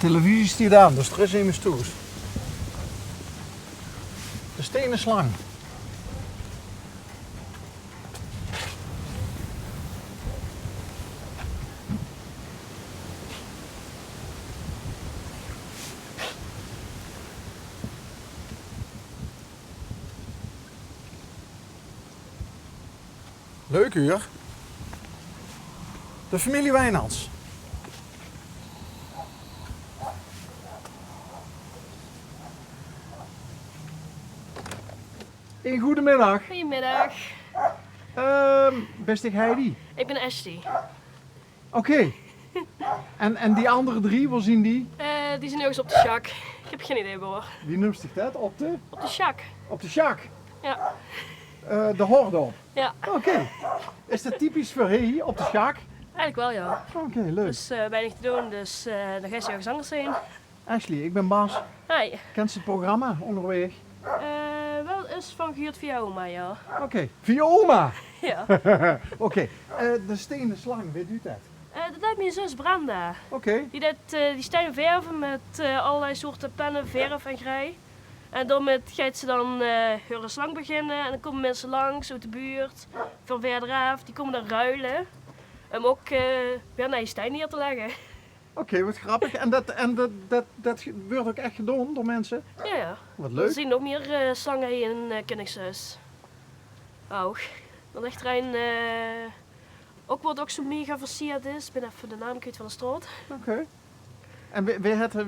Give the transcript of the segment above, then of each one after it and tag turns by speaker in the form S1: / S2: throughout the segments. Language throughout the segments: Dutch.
S1: televisie staat aan, dus er is immers toes. De stenen slang. Leuk uur. De familie Wijnands. Een goedemiddag.
S2: Goedemiddag,
S1: Beste Heidi.
S2: ik ben Ashley.
S1: Oké. En die andere drie, waar zien die?
S2: Die zijn ergens op de Sjaak. Ik heb geen idee hoor.
S1: Wie noemt zich dat? Op de
S2: Sjaak.
S1: Sjaak.
S2: Ja.
S1: De horde.
S2: Ja,
S1: Oké. Is dat typisch voor hier op de Sjaak?
S2: eigenlijk wel ja.
S1: Oké, leuk.
S2: Dus weinig te doen, dus dan ga je ergens anders heen.
S1: Ashley, ik ben Bas.
S2: Hi.
S1: Kent ze het programma onderweg?
S2: Wel eens van gehuurd via oma, ja.
S1: Oké. Via oma.
S2: Ja.
S1: Oké. De stenen slang, weet u dat?
S2: Dat deed mijn zus Brenda.
S1: Oké.
S2: Die staan verven met allerlei soorten pennen, verf en grij. En daarmee gaat ze dan hun slang beginnen en dan komen mensen langs uit de buurt, van verder af, die komen dan ruilen. Om ook weer naar je steen neer te leggen.
S1: Oké, wat grappig. En dat wordt ook echt gedaan door mensen?
S2: Ja, ja.
S1: Wat
S2: We
S1: leuk.
S2: zien nog meer slangen in Koningshuis. Oh, dan ligt er een, ook wat ook zo mega versierd is. Ik ben even de naam kwijt van de straat.
S1: Oké. En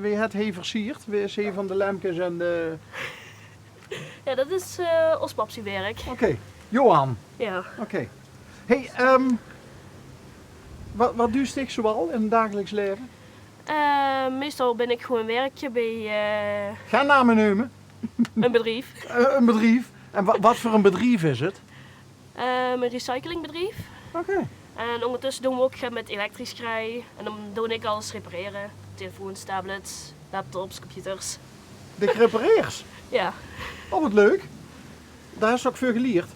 S1: wie het hij versierd? Wie is hij van de lampjes en de...
S2: Ja, dat is ons papsie werk.
S1: Oké. Johan.
S2: Ja.
S1: Oké. Hey, wat doe je zoal in het dagelijks leven?
S2: Meestal ben ik gewoon werkje bij
S1: Ga namen nemen.
S2: een bedrijf.
S1: Een bedrijf. En wat voor een bedrijf is het?
S2: Een recyclingbedrijf.
S1: Oké.
S2: En ondertussen doen we ook met elektrisch grij. En dan doe ik alles repareren. Telefoons, tablets, laptops, computers.
S1: De repareers.
S2: Ja.
S1: Oh, wat leuk. Daar is ook veel geleerd.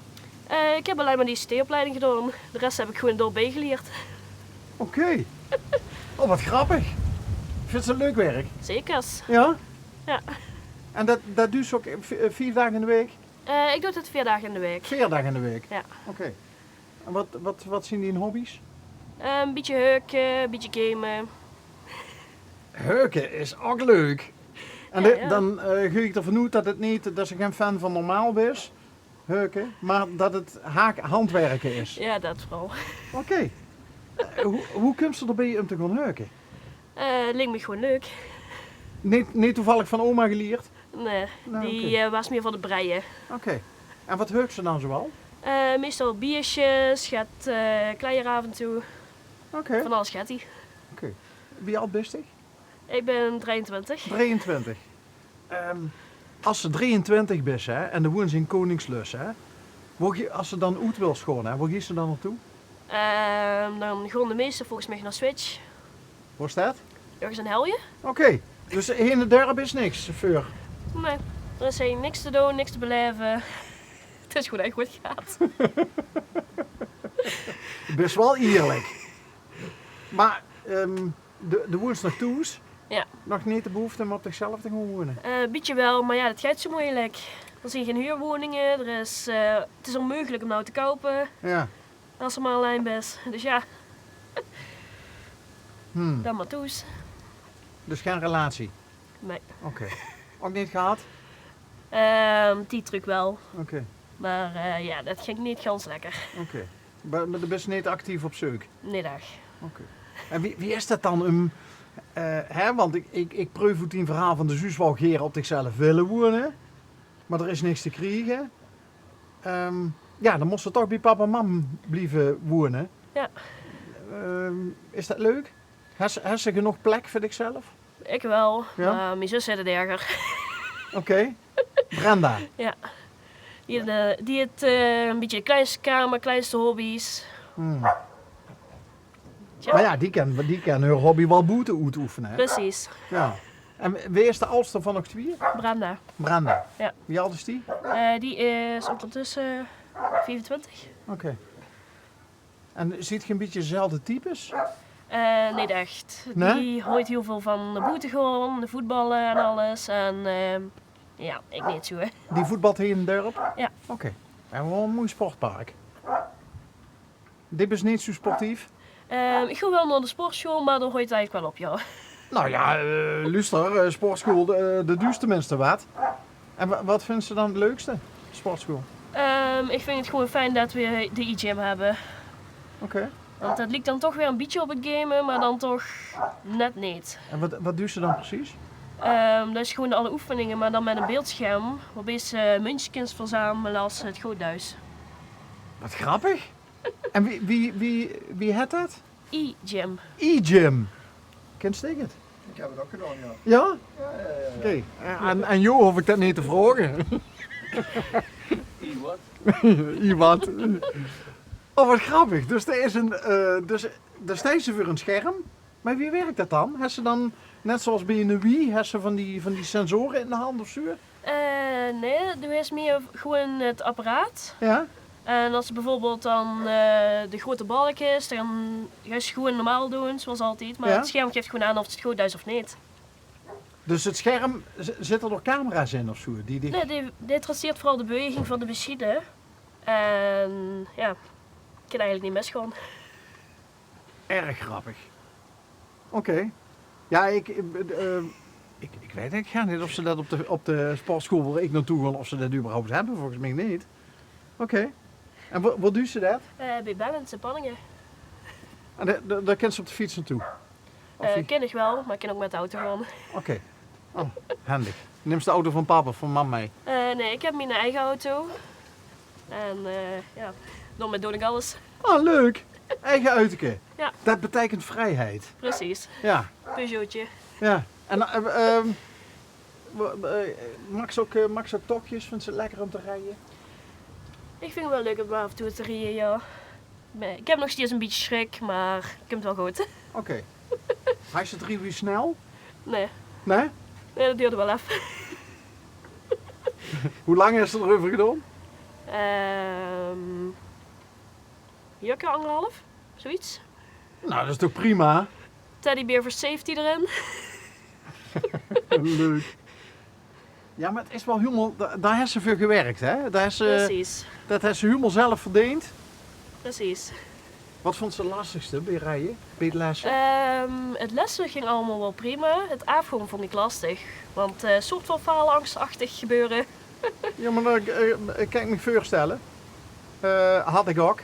S2: Ik heb alleen maar die ST-opleiding gedaan. De rest heb ik gewoon doorbij geleerd.
S1: Oké. Oh, wat grappig. Ik vind het een leuk werk.
S2: Zekers.
S1: Ja?
S2: Ja.
S1: En dat doe je ook 4 dagen in de week?
S2: Ik doe het 4 dagen in de week.
S1: 4 dagen in de week?
S2: Ja.
S1: Oké. En wat zien die in hobby's?
S2: Een beetje heuken, een beetje gamen.
S1: Heuken is ook leuk. En
S2: Ja.
S1: dan ga ik ervan uit dat het niet, dat ze geen fan van normaal is, heuken, maar dat het handwerken is.
S2: Ja, dat vooral.
S1: Oké. Hoe komt ze erbij om te gaan heuken?
S2: Leek me gewoon leuk.
S1: Niet toevallig van oma geleerd?
S2: Nee,
S1: Nou,
S2: die was meer van de breien.
S1: Oké. En wat heukt ze dan zoal?
S2: Meestal biertjes, gaat kleier af en toe.
S1: Oké.
S2: Van alles gaat hij.
S1: Oké. Wie al bestig?
S2: Ik ben 23.
S1: 23. Als ze 23 is hè, en de woont ze in Koningslus, hè, als ze dan uit wil schonen, waar gaat ze dan naartoe?
S2: Dan gaan de meesten volgens mij naar Switch.
S1: Waar is dat?
S2: Ergens een helje?
S1: Oké. Dus heen en der is niks voor.
S2: Nee, er is hier niks te doen, niks te beleven. Het is gewoon echt goed gaat.
S1: Best wel eerlijk. Maar de woens naar toes,
S2: Ja.
S1: nog niet de behoefte om op zichzelf te gaan wonen.
S2: Beetje wel, maar ja, dat gaat zo moeilijk. Er zijn geen huurwoningen, het is onmogelijk om nou te kopen.
S1: Ja.
S2: Als er maar alleen best. Dus ja, dan maar toes.
S1: Dus geen relatie?
S2: Nee.
S1: Oké. Ook niet gehad?
S2: Die truc wel.
S1: Oké.
S2: Maar ja, dat ging niet gans lekker.
S1: Oké. Maar de best niet actief op zoek?
S2: Nee, dag.
S1: Oké. En wie is dat dan? Want ik proef het in verhaal van de zus wel geren op zichzelf willen wonen. Maar er is niks te krijgen. Ja, dan moest ze toch bij papa en mam blijven wonen.
S2: Ja.
S1: Is dat leuk? Heb ze genoeg plek voor zichzelf?
S2: Ik wel,
S1: Ja?
S2: maar mijn zus zei het erger.
S1: Oké. Brenda.
S2: Ja. Die heeft een beetje de kleinste kamer, kleinste hobby's. Tja.
S1: Maar ja, die kan haar hobby wel boete uitoefenen. Hè?
S2: Precies.
S1: Ja. En wie is de oudste van nog twee?
S2: Brenda.
S1: Brenda.
S2: Ja.
S1: Wie oud is die?
S2: Die is ondertussen 24.
S1: Oké. En ziet je een beetje dezelfde types?
S2: Niet echt.
S1: Nee?
S2: Die houdt heel veel van de boetegon, de voetballen en alles. En ja, ik niet zo. Hè.
S1: Die voetbalt hier in het dorp?
S2: Ja.
S1: Oké. En wel een mooi sportpark. Dit is niet zo sportief?
S2: Ik ga wel naar de sportschool, maar dan gooit het eigenlijk wel op, ja.
S1: Nou ja, luister, sportschool, de duurste mensen wat. En wat vinden ze dan het leukste? Sportschool.
S2: Ik vind het gewoon fijn dat we de e-gym hebben.
S1: Oké.
S2: Want het lijkt dan toch weer een beetje op het gamen, maar dan toch net niet.
S1: En wat doen ze dan precies?
S2: Dat is gewoon alle oefeningen, maar dan met een beeldscherm. Waarbij ze muntjes verzamelen als het groothuis.
S1: Wat grappig. En wie had dat?
S2: E-gym.
S1: E-gym. Kent je het?
S3: Ik heb het ook gedaan, ja.
S1: Ja?
S3: Ja.
S1: Oké. En jou hoef ik dat niet te vragen.
S3: Wat?
S1: Iemand. Oh, wat grappig. Dus er is daar staan ze voor een scherm. Maar wie werkt dat dan? Hebben ze dan, net zoals bij een Wii, hebben ze van die sensoren in de hand of zo?
S2: Nee, dat is meer gewoon het apparaat.
S1: Ja?
S2: En als er bijvoorbeeld dan de grote balk is, dan ga je gewoon normaal doen, zoals altijd. Maar
S1: Ja?
S2: het scherm geeft gewoon aan of het groothuis is of niet.
S1: Dus het scherm, zit er nog camera's in of zo?
S2: Nee, dit traceert vooral de beweging van de machine. En ja, ik kan eigenlijk niet misgaan.
S1: Erg grappig. Oké. Ja, ik weet eigenlijk niet of ze dat op de sportschool waar ik naartoe ga, of ze dat überhaupt hebben. Volgens mij niet. Oké. En wat doen ze dat?
S2: Bij Bellens en Panningen.
S1: En daar kent ze op de fiets naartoe? Of wie?
S2: Ken ik wel, maar ik kan ook met de auto gaan.
S1: Oké. Oh, handig. Neem ze de auto van papa of van mam mee?
S2: Nee, ik heb mijn eigen auto. En ja, daarmee doe ik alles.
S1: Oh, leuk. Eigen uitje.
S2: Ja.
S1: Dat betekent vrijheid.
S2: Precies.
S1: Ja.
S2: Peugeotje.
S1: Ja. En Max ook tochtjes? Vindt ze het lekker om te rijden?
S2: Ik vind het wel leuk om af en toe te rijden, ja. Ik heb nog steeds een beetje schrik, maar ik heb het wel goed.
S1: Oké. Hij is het weer snel?
S2: Nee,
S1: Nee?
S2: dat duurde wel even.
S1: Hoe lang is het erover gedaan?
S2: Jukke anderhalf, zoiets.
S1: Nou, dat is toch prima?
S2: Teddybeer voor safety erin.
S1: Leuk. Ja, maar het is wel helemaal... Daar heeft ze voor gewerkt, hè?
S2: Precies,
S1: Dat heeft ze helemaal zelf verdiend.
S2: precies.
S1: Wat vond ze het lastigste bij rijden? Bij het lessen?
S2: Het lessen ging allemaal wel prima. Het afgaan vond ik lastig. Want soort van faalangstachtig gebeuren.
S1: Ja, maar dan kan ik me voorstellen. Had ik ook.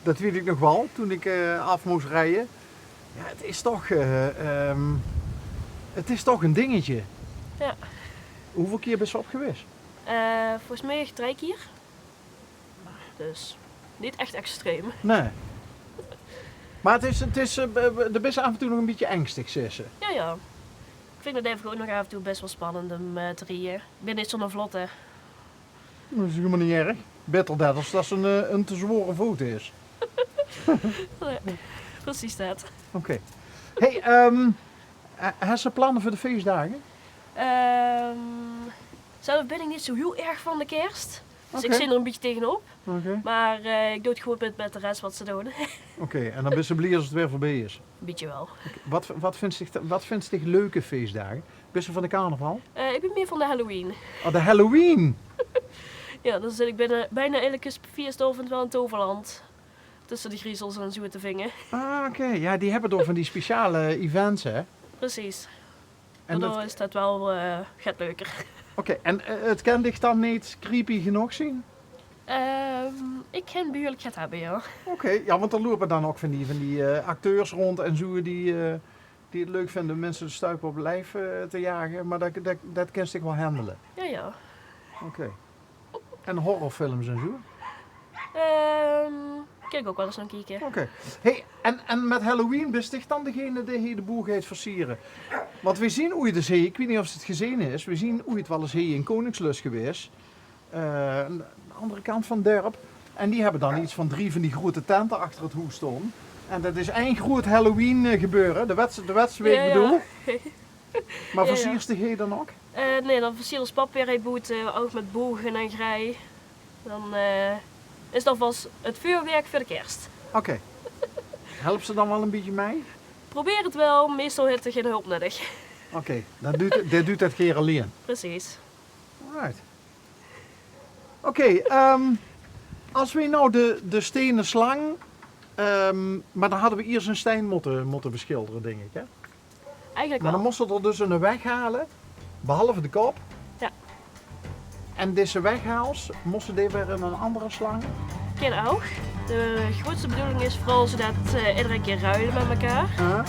S1: Dat weet ik nog wel, toen ik af moest rijden. Ja, het is toch een dingetje.
S2: Ja.
S1: Hoeveel keer ben je op geweest?
S2: Volgens mij 3 keer. Dus niet echt extreem.
S1: Nee. Maar er is af en toe nog een beetje angstig, zei ze.
S2: Ja, ja. Ik vind het even ook nog af en toe best wel spannend om te rijden. Ik ben niet zo'n vlotte.
S1: Dat is helemaal niet erg. Beter dat als dat een te zware voet is.
S2: Nee, precies dat.
S1: Oké. Hey, heb je plannen voor de feestdagen?
S2: Zelf ben ik niet zo heel erg van de kerst. Dus
S1: Oké.
S2: ik zit er een beetje tegenop.
S1: Oké.
S2: Maar ik doe het gewoon met de rest wat ze doen.
S1: Oké, en dan ben je blij als het weer voorbij is.
S2: Een beetje wel.
S1: Wat vindt je leuke feestdagen? Ben je van de carnaval?
S2: Ik ben meer van de Halloween.
S1: Oh, de Halloween!
S2: Ja, dan zit ik bijna elke feestavond wel in Toverland. Tussen de griezels en zo te vingen.
S1: Ah, oké. Ja, die hebben toch van die speciale events, hè?
S2: Precies.
S1: En
S2: Daardoor is dat wel gaat leuker.
S1: Oké, en het kan dich dan niet creepy genoeg zien?
S2: Ik ken behoorlijk het hebben, ja.
S1: Oké, ja, want er lopen dan ook van die acteurs rond en zo die het leuk vinden mensen de stuip op lijf te jagen. Maar dat kan zich wel handelen.
S2: Ja, ja.
S1: Oké. En horrorfilms en zo?
S2: Kijk ook wel eens naar kijken.
S1: Oké. Hey, en met Halloween ben je dan degene die de boel gaat versieren? Want we zien hoe je het ik weet niet of het gezien is, we zien hoe het wel eens hier in Koningslust geweest. Aan de andere kant van het dorp. En die hebben dan iets van 3 van die grote tenten achter het hoes staan. En dat is één groot Halloween gebeuren, de wedstrijd
S2: Ja, ja.
S1: bedoel. Maar
S2: Ja, ja.
S1: versierst je dan ook?
S2: Nee, dan versiert ons pap weer boete, ook met bogen en grij. Dan is dat vast het vuurwerk voor de kerst.
S1: Oké. Helpt ze dan wel een beetje mee?
S2: probeer het wel, meestal heeft er geen hulp nodig.
S1: Oké, dat doet het keer alleen.
S2: Precies.
S1: Alright. Oké, als we nou de stenen slang, maar dan hadden we eerst een steen moeten beschilderen, denk ik. Hè?
S2: Eigenlijk
S1: Maar dan
S2: wel.
S1: moesten we er dus een weghalen, behalve de kop.
S2: Ja.
S1: En deze weghaals, moesten die weer in een andere slang?
S2: Geen oog. De grootste bedoeling is vooral zodat iedereen keer ruilen met elkaar.
S1: Huh?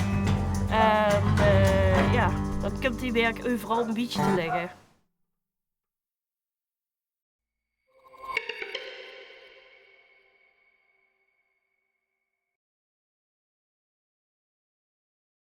S2: En ja, dan komt die werk overal een beetje te liggen.